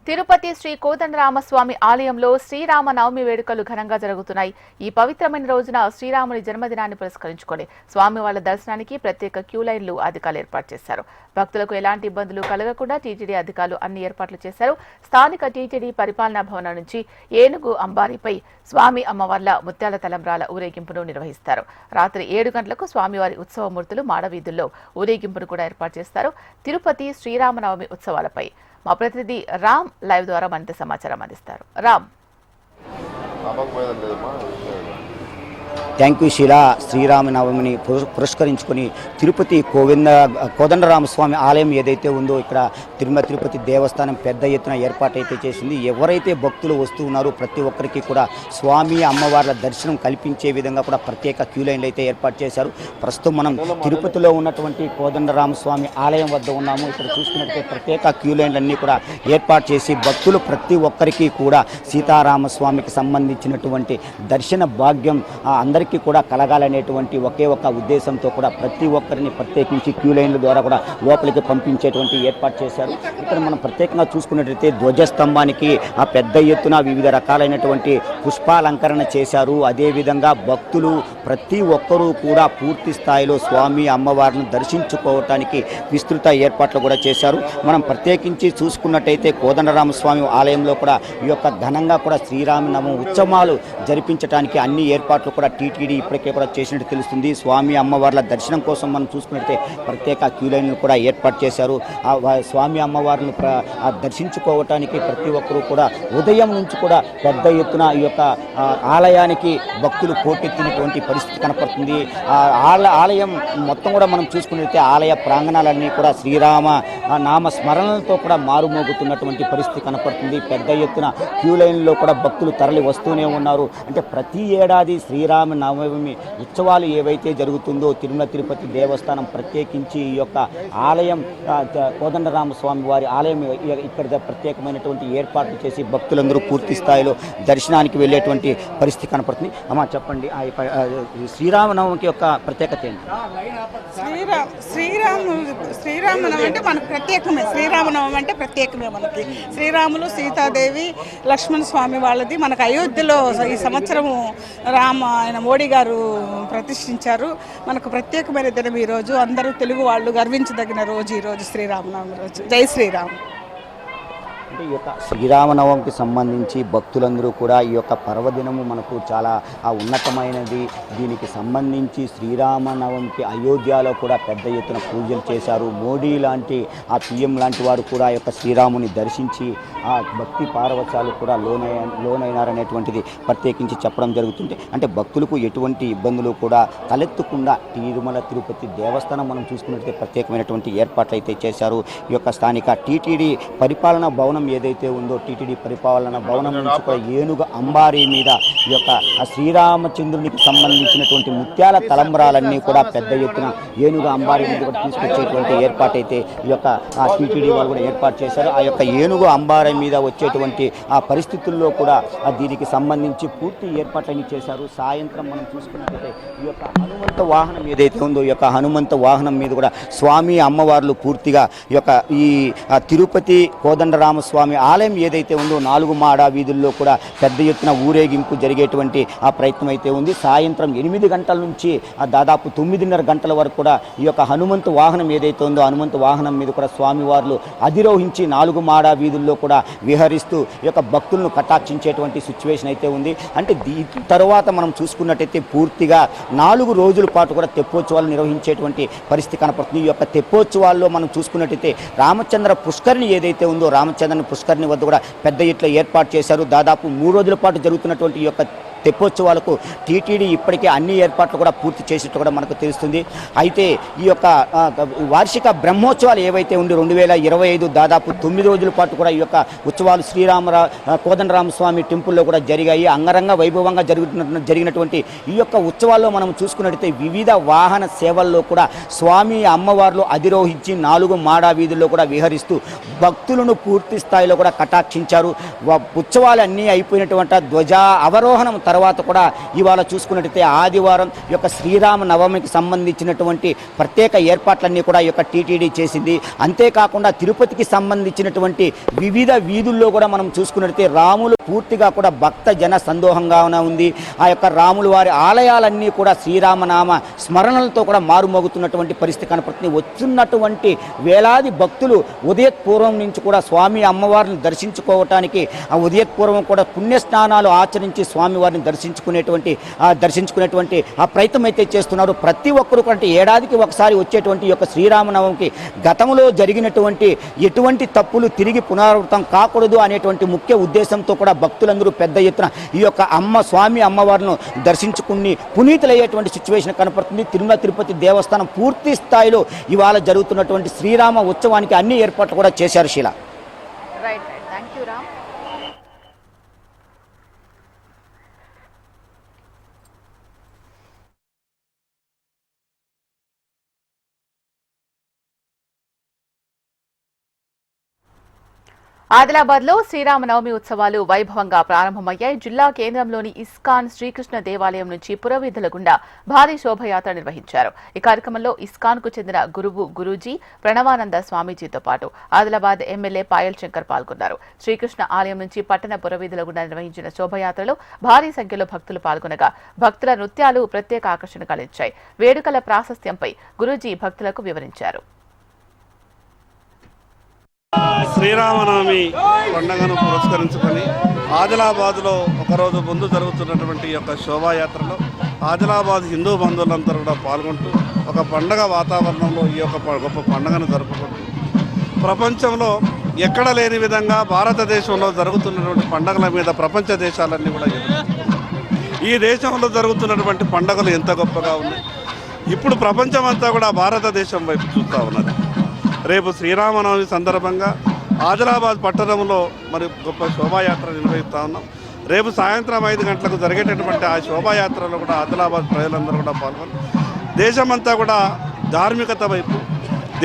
తిరుపతి శ్రీ కోదండరామస్వామి ఆలయంలో శ్రీరామనవమి వేడుకలు ఘనంగా జరుగుతున్నాయి. ఈ పవిత్రమైన రోజున శ్రీరాముని జన్మదినాన్ని పురస్కరించుకొని స్వామివార్ల దర్శనానికి ప్రత్యేక క్యూ లైన్లు అధికారులు ఏర్పాటు చేశారు. భక్తులకు ఎలాంటి ఇబ్బందులు కలగకుండా టీటీడీ అధికారులు అన్ని ఏర్పాట్లు చేశారు. స్థానిక టీటీడీ పరిపాలనా భవనం నుంచి ఏనుగు అంబారీపై స్వామి అమ్మవార్ల ముత్యాల తలంబ్రాల ఊరేగింపును నిర్వహిస్తారు. రాత్రి 7 గంటలకు స్వామివారి ఉత్సవమూర్తులు మాడవీధుల్లో ఊరేగింపును కూడా ఏర్పాటు చేస్తారు. తిరుపతి శ్రీరామనవమి ఉత్సవాలపై మా ప్రతినిధి రామ్ లైవ్ ద్వారా మరింత సమాచారం అందిస్తారు. రామ్. Thank you Sheela. శ్రీరామనవమిని పురస్కరించుకొని తిరుపతి కోదండరామస్వామి ఆలయం ఏదైతే ఉందో ఇక్కడ తిరుపతి దేవస్థానం పెద్ద ఎత్తున ఏర్పాటైతే చేసింది. ఎవరైతే భక్తులు వస్తూ ఉన్నారో ప్రతి ఒక్కరికి కూడా స్వామి అమ్మవార్ల దర్శనం కల్పించే విధంగా కూడా ప్రత్యేక క్యూ లైన్లు అయితే ఏర్పాటు చేశారు. ప్రస్తుతం మనం తిరుపతిలో ఉన్నటువంటి కోదండరామస్వామి ఆలయం వద్ద ఉన్నాము. ఇక్కడ చూసుకున్నట్లయితే ప్రత్యేక క్యూ లైన్లన్నీ కూడా ఏర్పాటు చేసి భక్తులు ప్రతి ఒక్కరికి కూడా సీతారామస్వామికి సంబంధించినటువంటి దర్శన భాగ్యం అందరికీ కూడా కలగాలనేటువంటి ఒకే ఒక ఉద్దేశంతో కూడా ప్రతి ఒక్కరిని ప్రత్యేకించి క్యూ లైన్ల ద్వారా కూడా లోపలికి పంపించేటువంటి ఏర్పాటు చేశారు. ఇక్కడ మనం ప్రత్యేకంగా చూసుకున్నట్లయితే ధ్వజస్తంభానికి ఆ పెద్ద ఎత్తున వివిధ రకాలైనటువంటి పుష్పాలంకరణ చేశారు. అదేవిధంగా భక్తులు ప్రతి ఒక్కరూ కూడా పూర్తి స్థాయిలో స్వామి అమ్మవారిని దర్శించుకోవటానికి విస్తృత ఏర్పాట్లు కూడా చేశారు. మనం ప్రత్యేకించి చూసుకున్నట్టయితే కోదండరామస్వామి ఆలయంలో కూడా ఈ యొక్క ఘనంగా కూడా శ్రీరామనవమి ఉత్సవాలు జరిపించడానికి అన్ని ఏర్పాట్లు కూడా టీటీడీ ఇప్పటికే కూడా చేసినట్టు తెలుస్తుంది. స్వామి అమ్మవార్ల దర్శనం కోసం మనం చూసుకున్నట్లయితే ప్రత్యేక క్యూ లైన్లు కూడా ఏర్పాటు చేశారు. స్వామి అమ్మవారిని దర్శించుకోవటానికి ప్రతి ఒక్కరూ కూడా ఉదయం నుంచి కూడా పెద్ద ఎత్తున ఈ యొక్క ఆలయానికి భక్తులు పోటెత్తినటువంటి పరిస్థితి కనపడుతుంది. ఆలయం మొత్తం కూడా మనం చూసుకున్నట్లయితే ఆలయ ప్రాంగణాలన్నీ కూడా శ్రీరామ నామ స్మరణలతో కూడా మారుమోగుతున్నటువంటి పరిస్థితి కనపడుతుంది. పెద్ద ఎత్తున క్యూ లైన్లో కూడా భక్తులు తరలి వస్తూనే ఉన్నారు. అంటే ప్రతి ఏడాది శ్రీరామనవమి ఉత్సవాలు ఏవైతే జరుగుతుందో తిరుపతి దేవస్థానం ప్రత్యేకించి ఈ యొక్క ఆలయం కోదండరామస్వామి వారి ఆలయం ఇక్కడ ప్రత్యేకమైనటువంటి ఏర్పాట్లు చేసి భక్తులందరూ పూర్తి స్థాయిలో దర్శనానికి వెళ్ళేటువంటి పరిస్థితి కనపడుతుంది. అమ్మ చెప్పండి, శ్రీరామనవమికి యొక్క ప్రత్యేకత ఏంటి? శ్రీరామనవమి అంటే మనకు ప్రత్యేకమే. శ్రీరామనవమి అంటే ప్రత్యేకమే మనకి. శ్రీరాములు సీతాదేవి లక్ష్మణ స్వామి వాళ్ళది మనకు అయోధ్యలో ఈ సంవత్సరము ఆయన మోడీ గారు ప్రతిష్ఠించారు. మనకు ప్రత్యేకమైన దినం ఈరోజు. అందరూ తెలుగు వాళ్ళు గర్వించదగిన రోజు ఈరోజు శ్రీరామనవమి రోజు. జై శ్రీరామ్. అంటే ఈ యొక్క శ్రీరామనవమికి సంబంధించి భక్తులందరూ కూడా ఈ యొక్క పర్వదినము మనకు చాలా ఉన్నతమైనది. దీనికి సంబంధించి శ్రీరామనవమికి అయోధ్యలో కూడా పెద్ద ఎత్తున పూజలు చేశారు. మోడీ లాంటి పిఎం లాంటి వారు కూడా ఈ యొక్క శ్రీరాముని దర్శించి ఆ భక్తి పారవశాలు కూడా లోనైనారనేటువంటిది ప్రత్యేకించి చెప్పడం జరుగుతుంది. అంటే భక్తులకు ఎటువంటి ఇబ్బందులు కూడా తలెత్తకుండా తిరుపతి దేవస్థానం మనం చూసుకున్నట్లయితే ప్రత్యేకమైనటువంటి ఏర్పాట్లు అయితే చేశారు. ఈ యొక్క స్థానిక టీటీడీ పరిపాలనా భవనం ఏదైతే ఉందో టీటీడీ పరిపాలన భవనం నుంచి కూడా ఏనుగు అంబారీ మీద ఈ యొక్క శ్రీరామచంద్రునికి సంబంధించినటువంటి ముత్యాల తలంబ్రాలన్నీ కూడా పెద్ద ఎత్తున ఏనుగు అంబారీ మీద కూడా తీసుకొచ్చేటువంటి ఏర్పాటు అయితే ఈ యొక్క టీటీడీ వాళ్ళు కూడా ఏర్పాటు చేశారు. ఆ యొక్క ఏనుగు అంబారీ మీద వచ్చేటువంటి ఆ పరిస్థితుల్లో కూడా దీనికి సంబంధించి పూర్తి ఏర్పాట్లన్నీ చేశారు. సాయంత్రం మనం చూసుకున్నట్లయితే ఈ యొక్క హనుమంత వాహనం ఏదైతే ఉందో ఈ యొక్క హనుమంత వాహనం మీద కూడా స్వామి అమ్మవార్లు పూర్తిగా ఈ తిరుపతి కోదండరామస్వామి ఆలయం ఏదైతే ఉందో 4 మాడ వీధుల్లో కూడా పెద్ద ఎత్తున ఊరేగింపు జరిగేటువంటి ఆ ప్రయత్నం అయితే ఉంది. సాయంత్రం 8 గంటల నుంచి దాదాపు 9:30 గంటల వరకు కూడా ఈ యొక్క హనుమంతు వాహనం ఏదైతే ఉందో హనుమంతు వాహనం మీద కూడా స్వామివార్లు అధిరోహించి 4 మాడ వీధుల్లో కూడా విహరిస్తూ ఈ యొక్క భక్తులను కటాక్షించేటువంటి సిచ్యువేషన్ అయితే ఉంది. అంటే తర్వాత మనం చూసుకున్నట్టయితే పూర్తిగా 4 రోజుల పాటు కూడా తెప్పోత్సవాలు నిర్వహించేటువంటి పరిస్థితి కనపడుతుంది. ఈ యొక్క తెప్పోత్సవాల్లో మనం చూసుకున్నట్టయితే రామచంద్ర పుష్కరిణి ఏదైతే ఉందో రామచంద్ర పుష్కరిణి వద్ద కూడా పెద్ద ఎత్తున ఏర్పాటు చేశారు. దాదాపు 3 రోజుల పాటు జరుగుతున్నటువంటి ఈ యొక్క తెప్పోత్సవాలకు టీటీడీ ఇప్పటికే అన్ని ఏర్పాట్లు కూడా పూర్తి చేసినట్టు కూడా మనకు తెలుస్తుంది. అయితే ఈ యొక్క వార్షిక బ్రహ్మోత్సవాలు ఏవైతే ఉండి 2025 దాదాపు 9 రోజుల పాటు కూడా ఈ యొక్క ఉత్సవాలు కోదండరామస్వామి టెంపుల్లో కూడా జరిగాయి. అంగరంగ వైభవంగా జరిగినటువంటి ఈ యొక్క ఉత్సవాల్లో మనం చూసుకున్నట్లయితే వివిధ వాహన సేవల్లో కూడా స్వామి అమ్మవార్లు అధిరోహించి 4 మాడా వీధుల్లో కూడా విహరిస్తూ భక్తులను పూర్తి స్థాయిలో కూడా కటాక్షించారు. ఉత్సవాలు అన్నీ అయిపోయినటువంటి ధ్వజ అవరోహణం తర్వాత కూడా ఇవాళ చూసుకున్నట్టయితే ఆదివారం ఈ యొక్క శ్రీరామ నవమికి సంబంధించినటువంటి ప్రత్యేక ఏర్పాట్లన్నీ కూడా ఈ యొక్క టీటీడీ చేసింది. అంతేకాకుండా తిరుపతికి సంబంధించినటువంటి వివిధ వీధుల్లో కూడా మనం చూసుకున్నట్టయితే రాములు పూర్తిగా కూడా భక్త జన సందోహంగానే ఉంది. ఆ యొక్క రాములు వారి ఆలయాలన్నీ కూడా శ్రీరామనామ స్మరణలతో కూడా మారుమోగుతున్నటువంటి పరిస్థితి కనపడుతుంది. వచ్చున్నటువంటి వేలాది భక్తులు ఉదయపూర్వం నుంచి కూడా స్వామి అమ్మవారిని దర్శించుకోవటానికి ఆ ఉదయపూర్వం కూడా పుణ్యస్నానాలు ఆచరించి స్వామివారిని దర్శించుకునేటువంటి ఆ ప్రయత్నం అయితే చేస్తున్నారు. ప్రతి ఒక్కరు అంటే ఏడాదికి ఒకసారి వచ్చేటువంటి ఈ యొక్క శ్రీరామనవమికి గతంలో జరిగినటువంటి ఎటువంటి తప్పులు తిరిగి పునరావృతం కాకూడదు అనేటువంటి ముఖ్య ఉద్దేశంతో కూడా భక్తులందరూ పెద్ద ఎత్తున ఈ యొక్క స్వామి అమ్మవారిని దర్శించుకుని పునీతులయ్యేటువంటి సిచ్యువేషన్ కనపడుతుంది. తిరుమల తిరుపతి దేవస్థానం పూర్తి స్థాయిలో ఇవాళ జరుగుతున్నటువంటి శ్రీరామ ఉత్సవానికి అన్ని ఏర్పాట్లు కూడా చేశారు. శీల. Right, thank you Ram. Adilabad లో శ్రీరామనవమి ఉత్సవాలు వైభవంగా ప్రారంభమయ్యాయి. జిల్లా కేంద్రంలోని ఇస్కాన్ శ్రీకృష్ణ దేవాలయం నుంచి పురవీధుల గుండా భారీ శోభయాత్ర నిర్వహించారు. ఈ కార్యక్రమంలో ఇస్కాన్ కు చెందిన గురూజీ ప్రణవానంద స్వామీజీతో పాటు ఆదిలాబాద్ ఎమ్మెల్యే పాయల్ శంకర్ పాల్గొన్నారు. శ్రీకృష్ణ ఆలయం నుంచి పట్టణ పురవీధుల గుండా నిర్వహించిన శోభయాత్రలో భారీ సంఖ్యలో భక్తులు పాల్గొనగా భక్తుల నృత్యాలు ప్రత్యేక ఆకర్షణ కలిగించాయి. వేడుకల ప్రాశస్త్యంపై గురూజీ భక్తులకు వివరించారు. శ్రీరామనవమి పండుగను పురస్కరించుకొని ఆదిలాబాద్లో ఒకరోజు ముందు జరుగుతున్నటువంటి యొక్క శోభాయాత్రలో ఆదిలాబాద్ హిందూ బంధువులందరూ కూడా పాల్గొంటూ ఒక పండగ వాతావరణంలో ఈ యొక్క గొప్ప పండుగను జరుపుకుంటూ ప్రపంచంలో ఎక్కడ లేని విధంగా భారతదేశంలో జరుగుతున్నటువంటి పండుగల మీద ప్రపంచ దేశాలన్నీ కూడా ఈ దేశంలో జరుగుతున్నటువంటి పండుగలు ఎంత గొప్పగా ఉన్నాయి. ఇప్పుడు ప్రపంచమంతా కూడా భారతదేశం వైపు చూస్తూ ఉన్నది. రేపు శ్రీరామనవమి సందర్భంగా ఆదిలాబాద్ పట్టణంలో మరి గొప్ప శోభాయాత్ర నిర్వహిస్తూ ఉన్నాం. రేపు సాయంత్రం 5 గంటలకు జరిగేటటువంటి ఆ శోభాయాత్రలో కూడా ఆదిలాబాద్ ప్రజలందరూ కూడా పాల్గొని దేశమంతా కూడా ధార్మికత వైపు,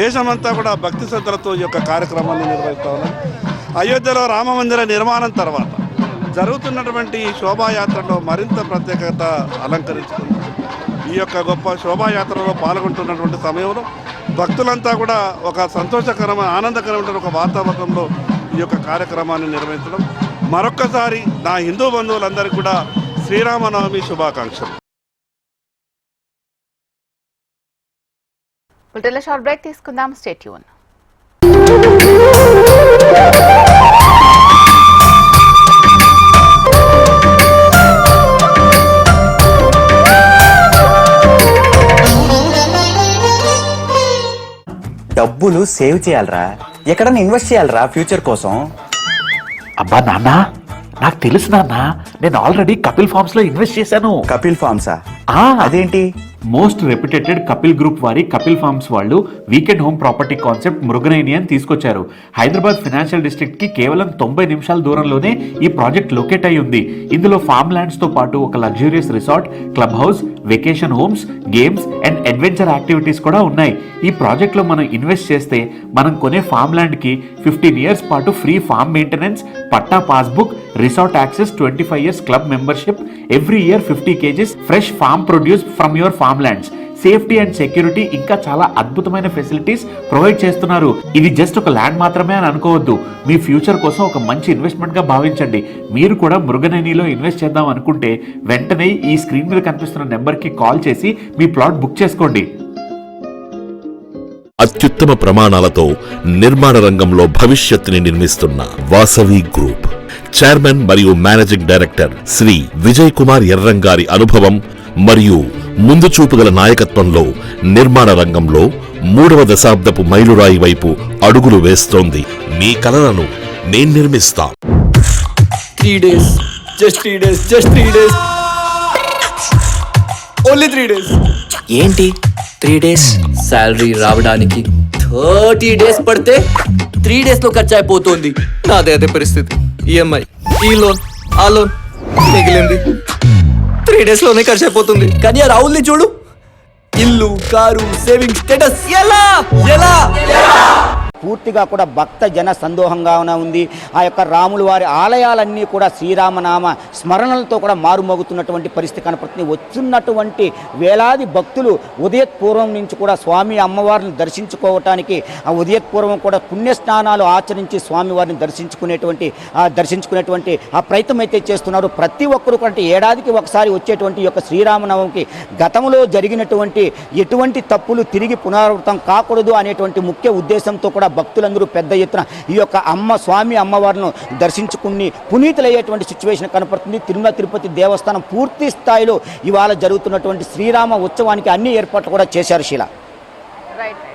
దేశమంతా కూడా భక్తి శ్రద్ధలతో ఈ యొక్క కార్యక్రమాన్ని నిర్వహిస్తూ ఉన్నాం. అయోధ్యలో రామమందిర నిర్మాణం తర్వాత జరుగుతున్నటువంటి ఈ శోభాయాత్రలో మరింత ప్రత్యేకత అలంకరించుకుంది. ఈ యొక్క గొప్ప శోభాయాత్రలో పాల్గొంటున్నటువంటి సమయంలో భక్తులంతా కూడా ఒక సంతోషకరమైన ఆనందకరమైన ఒక వాతావరణంలో ఈ యొక్క కార్యక్రమాన్ని నిర్వహించడం. మరొక్కసారి నా హిందూ బంధువులందరికీ కూడా శ్రీరామనవమి శుభాకాంక్షలు. షార్ట్ బ్రేక్ తీసుకుందాం. Stay tune. డబ్బులు సేవ్ చేయాలరా, ఎక్కడన్నా ఇన్వెస్ట్ చేయాలరా ఫ్యూచర్ కోసం. అబ్బా నాన్న, నాకు తెలుసు నాన్న, నేను ఆల్రెడీ కపిల్ ఫార్మ్స్ లో ఇన్వెస్ట్ చేశాను. కపిల్ ఫార్మ్సా? అదేంటి? మోస్ట్ రెప్యుటేటెడ్ కపిల్ గ్రూప్ వారి కపిల్ ఫార్మ్స్ వాళ్ళు వీకెండ్ హోమ్ ప్రాపర్టీ కాన్సెప్ట్ మృగనయని అని తీసుకొచ్చారు. హైదరాబాద్ ఫైనాన్షియల్ డిస్ట్రిక్ట్ కి కేవలం 90 నిమిషాల దూరంలోనే ఈ ప్రాజెక్ట్ లొకేట్ అయి ఉంది. ఇందులో ఫార్మ్ ల్యాండ్స్ తో పాటు ఒక luxurious resort, club house, vacation homes, games and adventure activities కూడా ఉన్నాయి. ఈ ప్రాజెక్ట్ లో మనం ఇన్వెస్ట్ చేస్తే మనం కొనే ఫార్మ్ ల్యాండ్ కి 15 ఇయర్స్ పాటు free farm maintenance, patta passbook, resort access, 25 years club membership, every year 50 kgs fresh farm produce from your farm lands, safety and security, ఇంకా చాలా అద్భుతమైన ఫెసిలిటీస్ ప్రొవైడ్ చేస్తున్నారు. ఇది జస్ట్ ఒక ల్యాండ్ మాత్రమే అని అనుకోవద్దు. మీ ఫ్యూచర్ కోసం ఒక మంచి ఇన్వెస్ట్మెంట్ గా భావించండి. మీరు కూడా మృగనయనిలో ఇన్వెస్ట్ చేద్దాం అనుకుంటే వెంటనే ఈ స్క్రీన్ మీద కనిపిస్తున్న నెంబర్ కి కాల్ చేసి మీ ప్లాట్ బుక్ చేసుకోండి. అత్యుత్తమ ప్రమాణాలతో నిర్మాణ రంగంలో భవిష్యత్తుని నిర్మిస్తున్న వాసవి గ్రూప్ చైర్మన్ మరియు మేనేజింగ్ డైరెక్టర్ శ్రీ విజయ్ కుమార్ ఎర్రంగారి అనుభవం మరియు ముందు చూపుగల నాయకత్వంలో నిర్మాణ రంగంలో 3వ దశాబ్దపు మైలురాయి వైపు అడుగులు వేస్తోంది. మీ కలలను నేను నిర్మిస్తా. 3 days, just 3 days, only 3 days. ఏంటి 3 days? శాలరీ రావడానికి 30 days పడితే 3 days లో ఖర్చు అయిపోతుంది. నాదే అదే పరిస్థితి. ఈఎంఐ, ఈ లోన్, ఆ లోన్, మిగిలింది 3 days లోనే ఖర్చు అయిపోతుంది. కానీ ఆ రాహుల్ని చూడు, ఇల్లు, కారు, సేవింగ్ స్టేటస్ ఎలా పూర్తిగా కూడా భక్త జన సందోహంగానే ఉంది. ఆ యొక్క రాముల వారి ఆలయాలన్నీ కూడా శ్రీరామనామ స్మరణలతో కూడా మారుమోగుతున్నటువంటి పరిస్థితి కనపడుతుంది. వచ్చున్నటువంటి వేలాది భక్తులు ఉదయపూర్వం నుంచి కూడా స్వామి అమ్మవారిని దర్శించుకోవటానికి ఆ ఉదయపూర్వం కూడా పుణ్యస్నానాలు ఆచరించి స్వామివారిని దర్శించుకునేటువంటి ఆ ప్రయత్నం అయితే చేస్తున్నారు. ప్రతి ఒక్కరు కూడా ఏడాదికి ఒకసారి వచ్చేటువంటి ఈ యొక్క శ్రీరామనవమికి గతంలో జరిగినటువంటి ఎటువంటి తప్పులు తిరిగి పునరావృతం కాకూడదు అనేటువంటి ముఖ్య ఉద్దేశంతో కూడా భక్తులందరూ పెద్ద ఎత్తున ఈ యొక్క స్వామి అమ్మవారిని దర్శించుకుని పునీతులయ్యేటువంటి సిచ్యువేషన్ కనపడుతుంది. తిరుమల తిరుపతి దేవస్థానం పూర్తి స్థాయిలో ఇవాళ జరుగుతున్నటువంటి శ్రీరామ ఉత్సవానికి అన్ని ఏర్పాట్లు కూడా చేశారు. శీల. రైట్.